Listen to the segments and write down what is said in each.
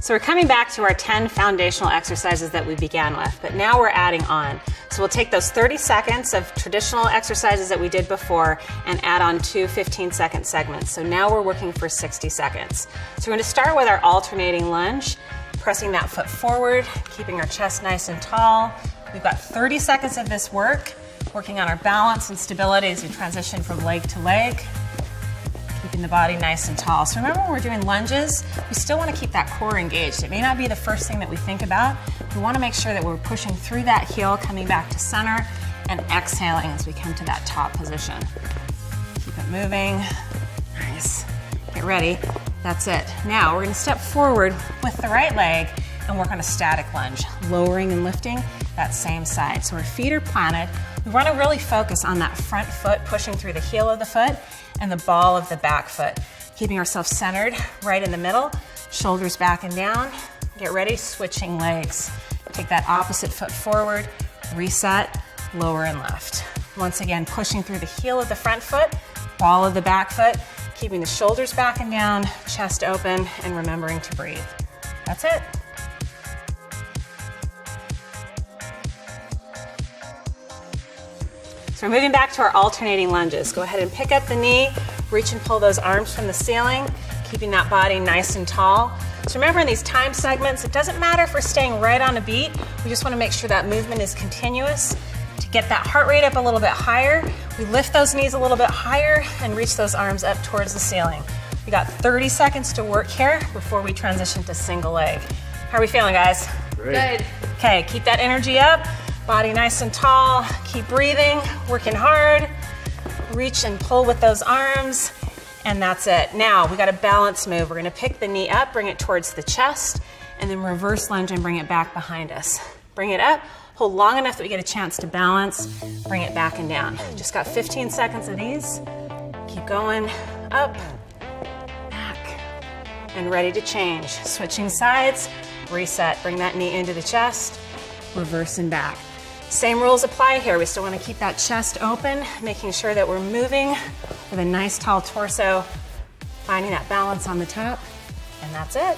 So we're coming back to our 10 foundational exercises that we began with, but now we're adding on. So we'll take those 30 seconds of traditional exercises that we did before and add on 2 15-second segments. So now we're working for 60 seconds. So we're going to start with our alternating lunge, pressing that foot forward, keeping our chest nice and tall. We've got 30 seconds of this work, working on our balance and stability as we transition from leg to leg, keeping the body nice and tall. So remember, when we're doing lunges, we still want to keep that core engaged. It may not be the first thing that we think about. We want to make sure that we're pushing through that heel, coming back to center, and exhaling as we come to that top position. Keep it moving. Nice. Get ready. That's it. Now we're going to step forward with the right leg and work on a static lunge, lowering and lifting that same side. So our feet are planted. We want to really focus on that front foot, pushing through the heel of the foot and the ball of the back foot. Keeping ourselves centered right in the middle, shoulders back and down. Get ready, switching legs. Take that opposite foot forward, reset, lower and lift. Once again, pushing through the heel of the front foot, ball of the back foot, keeping the shoulders back and down, chest open, and remembering to breathe. That's it. So we're moving back to our alternating lunges. Go ahead and pick up the knee, reach and pull those arms from the ceiling, keeping that body nice and tall. So remember, in these time segments, it doesn't matter if we're staying right on a beat. We just want to make sure that movement is continuous. To get that heart rate up a little bit higher, we lift those knees a little bit higher and reach those arms up towards the ceiling. We got 30 seconds to work here before we transition to single leg. How are we feeling, guys? Great. Good. Okay, keep that energy up. Body nice and tall, keep breathing, working hard. Reach and pull with those arms, and that's it. Now, we got a balance move. We're gonna pick the knee up, bring it towards the chest, and then reverse lunge and bring it back behind us. Bring it up, hold long enough that we get a chance to balance, bring it back and down. Just got 15 seconds of these. Keep going, up, back, and ready to change. Switching sides, reset, bring that knee into the chest, reverse and back. Same rules apply here. We still want to keep that chest open, making sure that we're moving with a nice tall torso, finding that balance on the top, and that's it.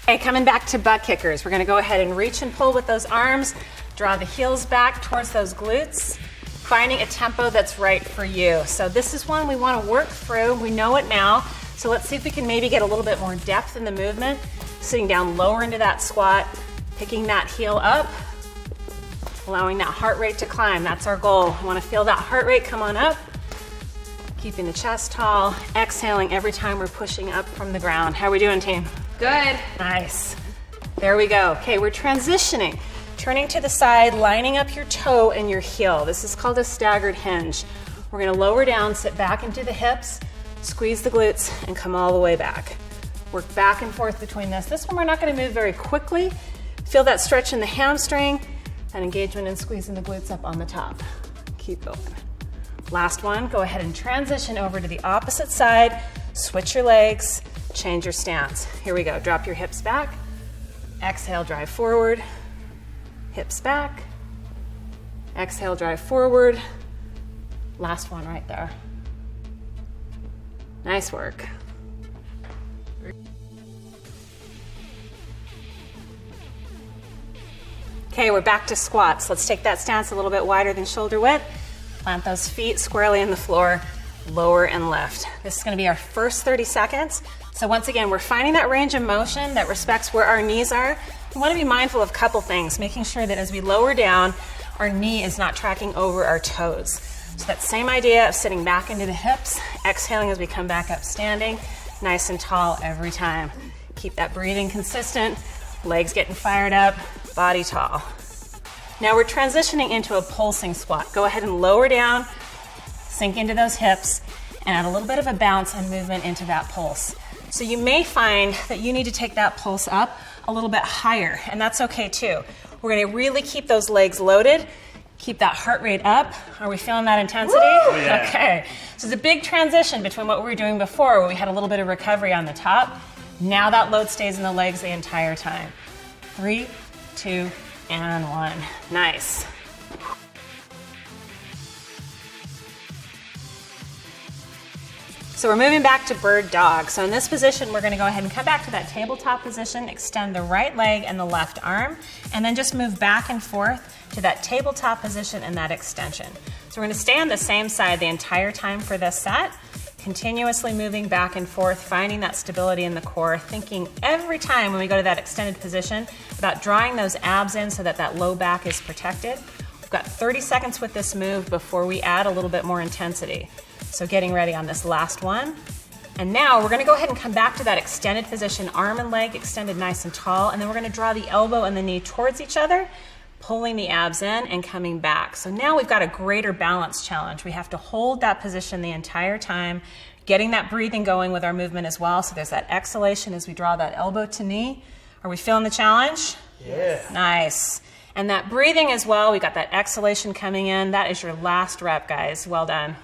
Okay, coming back to butt kickers. We're going to go ahead and reach and pull with those arms, draw the heels back towards those glutes, finding a tempo that's right for you. So this is one we want to work through. We know it now. So let's see if we can maybe get a little bit more depth in the movement. Sitting down lower into that squat, picking that heel up, allowing that heart rate to climb. That's our goal. We want to feel that heart rate come on up, keeping the chest tall, exhaling every time we're pushing up from the ground. How are we doing, team? Good. Nice. There we go. Okay, we're transitioning. Turning to the side, lining up your toe and your heel. This is called a staggered hinge. We're going to lower down, sit back into the hips, squeeze the glutes, and come all the way back. Work back and forth between this. This one we're not going to move very quickly. Feel that stretch in the hamstring, that engagement and squeezing the glutes up on the top. Keep going. Last one, go ahead and transition over to the opposite side. Switch your legs, change your stance. Here we go. Drop your hips back. Exhale, drive forward. Hips back. Exhale, drive forward. Last one right there. Nice work. Okay, we're back to squats. Let's take that stance a little bit wider than shoulder width. Plant those feet squarely in the floor, lower and lift. This is going to be our first 30 seconds. So once again, we're finding that range of motion that respects where our knees are. We want to be mindful of a couple things, making sure that as we lower down, our knee is not tracking over our toes. So that same idea of sitting back into the hips, exhaling as we come back up standing, nice and tall every time. Keep that breathing consistent, legs getting fired up, body tall. Now we're transitioning into a pulsing squat. Go ahead and lower down, sink into those hips, and add a little bit of a bounce and movement into that pulse. So you may find that you need to take that pulse up a little bit higher, and that's okay too. We're gonna really keep those legs loaded, keep that heart rate up. Are we feeling that intensity? Oh, yeah. Okay. So it's a big transition between what we were doing before, where we had a little bit of recovery on the top. Now that load stays in the legs the entire time. 3, 2, and 1. Nice. So we're moving back to bird dog. So in this position, we're gonna go ahead and come back to that tabletop position, extend the right leg and the left arm, and then just move back and forth to that tabletop position and that extension. So we're gonna stay on the same side the entire time for this set, continuously moving back and forth, finding that stability in the core, thinking every time when we go to that extended position about drawing those abs in so that that low back is protected. We've got 30 seconds with this move before we add a little bit more intensity. So getting ready on this last one. And now we're gonna go ahead and come back to that extended position, arm and leg extended nice and tall, and then we're gonna draw the elbow and the knee towards each other, pulling the abs in and coming back. So now we've got a greater balance challenge. We have to hold that position the entire time, getting that breathing going with our movement as well. So there's that exhalation as we draw that elbow to knee. Are we feeling the challenge? Yeah. Nice. And that breathing as well, we got that exhalation coming in. That is your last rep, guys. Well done.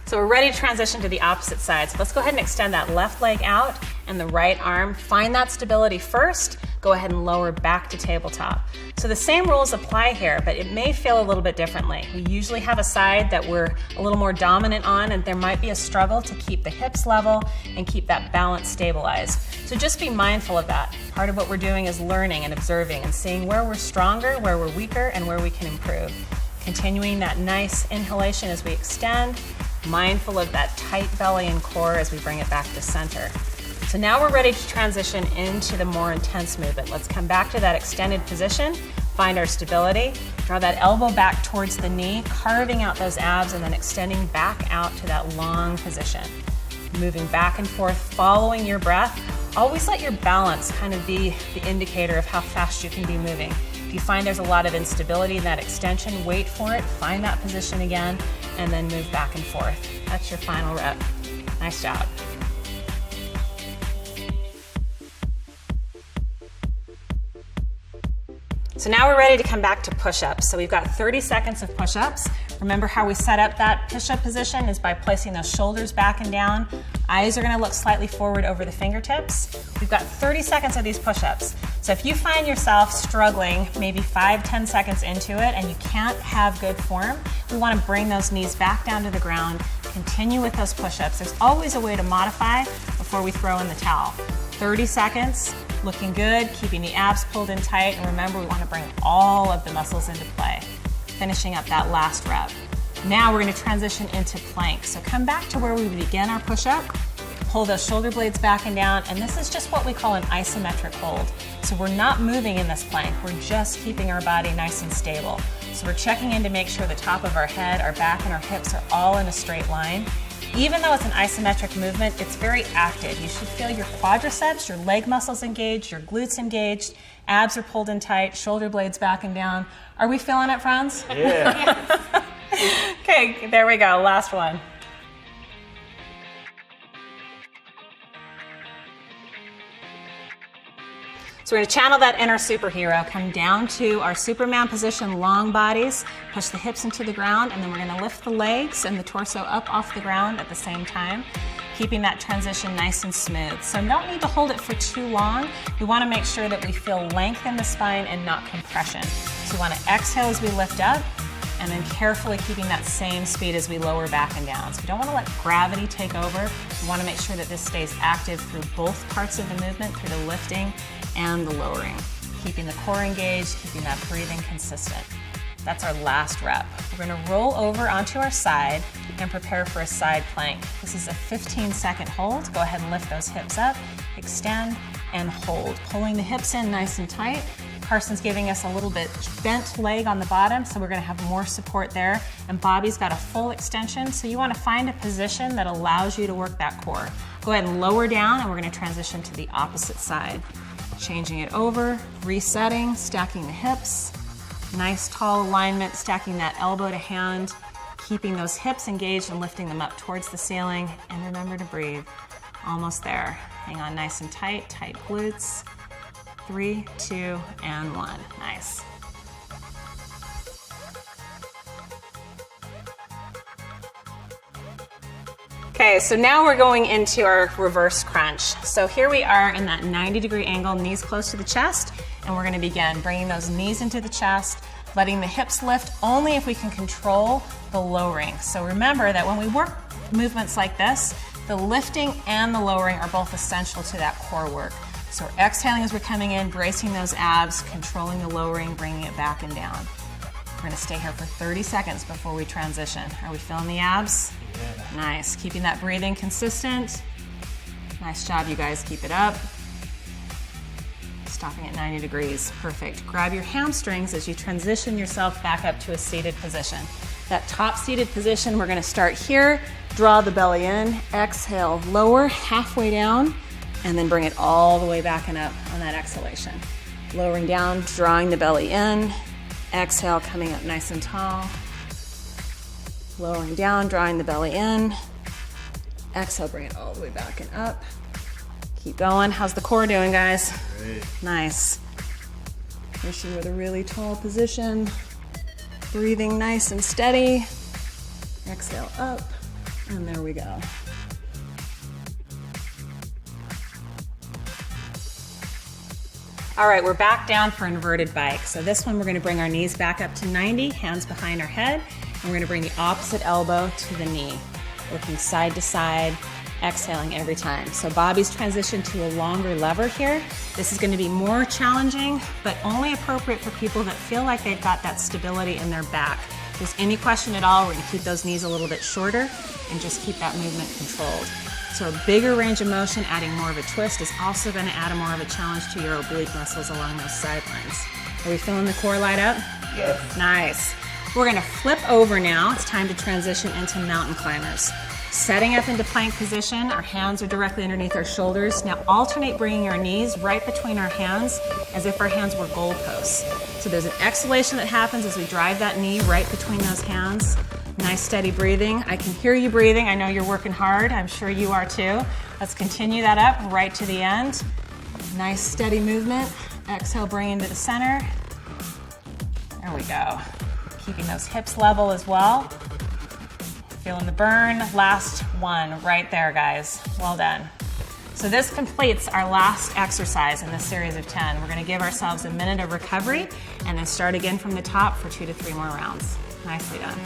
So we're ready to transition to the opposite side. So let's go ahead and extend that left leg out and the right arm. Find that stability first. Go ahead and lower back to tabletop. So the same rules apply here, but it may feel a little bit differently. We usually have a side that we're a little more dominant on, and there might be a struggle to keep the hips level and keep that balance stabilized. So just be mindful of that. Part of what we're doing is learning and observing and seeing where we're stronger, where we're weaker, and where we can improve. Continuing that nice inhalation as we extend, mindful of that tight belly and core as we bring it back to center. So now we're ready to transition into the more intense movement. Let's come back to that extended position, find our stability, draw that elbow back towards the knee, carving out those abs and then extending back out to that long position. Moving back and forth, following your breath. Always let your balance kind of be the indicator of how fast you can be moving. If you find there's a lot of instability in that extension, wait for it, find that position again, and then move back and forth. That's your final rep. Nice job. So now we're ready to come back to push-ups. So we've got 30 seconds of push-ups. Remember how we set up that push-up position is by placing those shoulders back and down. Eyes are gonna look slightly forward over the fingertips. We've got 30 seconds of these push-ups. So if you find yourself struggling maybe 5-10 seconds into it and you can't have good form, we wanna bring those knees back down to the ground, continue with those push-ups. There's always a way to modify before we throw in the towel. 30 seconds, looking good, keeping the abs pulled in tight, and remember we want to bring all of the muscles into play. Finishing up that last rep. Now we're going to transition into plank. So come back to where we begin our push-up, pull those shoulder blades back and down, and this is just what we call an isometric hold. So we're not moving in this plank, we're just keeping our body nice and stable. So we're checking in to make sure the top of our head, our back, and our hips are all in a straight line. Even though it's an isometric movement, it's very active. You should feel your quadriceps, your leg muscles engaged, your glutes engaged, abs are pulled in tight, shoulder blades back and down. Are we feeling it, friends? Yeah. Okay, there we go, last one. So we're going to channel that inner superhero, come down to our Superman position, long bodies, push the hips into the ground, and then we're going to lift the legs and the torso up off the ground at the same time, keeping that transition nice and smooth. So don't need to hold it for too long. We want to make sure that we feel length in the spine and not compression. So we want to exhale as we lift up, and then carefully keeping that same speed as we lower back and down. So we don't want to let gravity take over. We want to make sure that this stays active through both parts of the movement, through the lifting and the lowering. Keeping the core engaged, keeping that breathing consistent. That's our last rep. We're going to roll over onto our side and prepare for a side plank. This is a 15-second hold. Go ahead and lift those hips up, extend, and hold. Pulling the hips in nice and tight. Carson's giving us a little bit bent leg on the bottom, so we're going to have more support there. And Bobby's got a full extension, so you want to find a position that allows you to work that core. Go ahead and lower down, and we're going to transition to the opposite side. Changing it over, resetting, stacking the hips. Nice tall alignment, stacking that elbow to hand, keeping those hips engaged and lifting them up towards the ceiling. And remember to breathe. Almost there. Hang on nice and tight, tight glutes. 3, 2, and 1. Nice. Okay, so now we're going into our reverse crunch. So here we are in that 90-degree angle, knees close to the chest, and we're going to begin bringing those knees into the chest, letting the hips lift only if we can control the lowering. So remember that when we work movements like this, the lifting and the lowering are both essential to that core work. So we're exhaling as we're coming in, bracing those abs, controlling the lowering, bringing it back and down. We're gonna stay here for 30 seconds before we transition. Are we feeling the abs? Yeah. Nice, keeping that breathing consistent. Nice job, you guys, keep it up. Stopping at 90 degrees, perfect. Grab your hamstrings as you transition yourself back up to a seated position. That top seated position, we're gonna start here, draw the belly in, exhale, lower, halfway down, and then bring it all the way back and up on that exhalation. Lowering down, drawing the belly in, exhale, coming up nice and tall. Lowering down, drawing the belly in, exhale, bring it all the way back and up. Keep going. How's the core doing, guys? Great. Nice. Finishing with a really tall position. Breathing nice and steady. Exhale up, and there we go. All right, we're back down for inverted bike. So this one, we're gonna bring our knees back up to 90, hands behind our head, and we're gonna bring the opposite elbow to the knee. Working side to side, exhaling every time. So Bobby's transition to a longer lever here. This is going to be more challenging, but only appropriate for people that feel like they've got that stability in their back. If there's any question at all, we're going to keep those knees a little bit shorter and just keep that movement controlled. So a bigger range of motion, adding more of a twist, is also going to add more of a challenge to your oblique muscles along those sidelines. Are we feeling the core light up? Yes. Nice. We're going to flip over now. It's time to transition into mountain climbers. Setting up into plank position, our hands are directly underneath our shoulders. Now alternate bringing our knees right between our hands as if our hands were goalposts. So there's an exhalation that happens as we drive that knee right between those hands. Nice steady breathing. I can hear you breathing. I know you're working hard. I'm sure you are too. Let's continue that up right to the end. Nice steady movement. Exhale, bring into the center. There we go. Keeping those hips level as well. Feeling the burn. Last one right there, guys. Well done. So this completes our last exercise in this series of 10. We're going to give ourselves a minute of recovery and then start again from the top for 2 to 3 more rounds. Nicely done.